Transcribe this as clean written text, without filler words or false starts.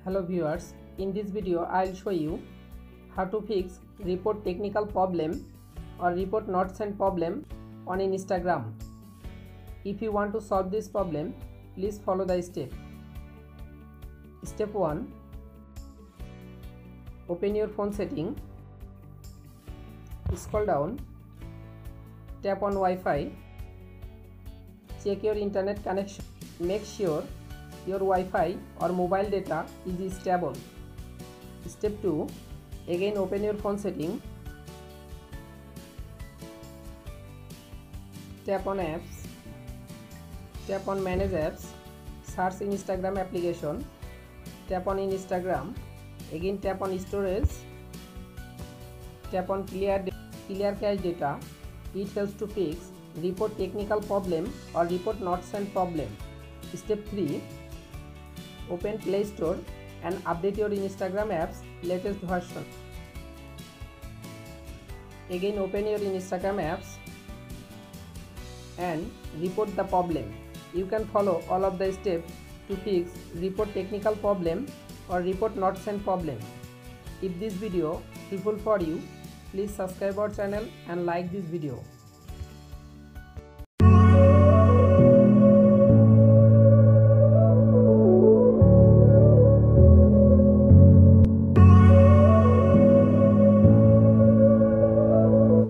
Hello viewers, in this video I'll show you how to fix report technical problem or report not sent problem on Instagram. If you want to solve this problem, please follow the step. Step 1. Open your phone setting. Scroll down. Tap on Wi-Fi. Check your internet connection. Make sure your Wi-Fi or mobile data is stable. Step 2. Again open your phone setting. Tap on apps. Tap on manage apps. Search Instagram application. Tap on Instagram. Again tap on storage. Tap on clear cache data. It helps to fix report technical problem or report not sent problem. Step 3. Open Play Store and update your Instagram apps latest version. Again open your Instagram apps and report the problem. You can follow all of the steps to fix report technical problem or report not sent problem. If this video is helpful for you, please subscribe our channel and like this video.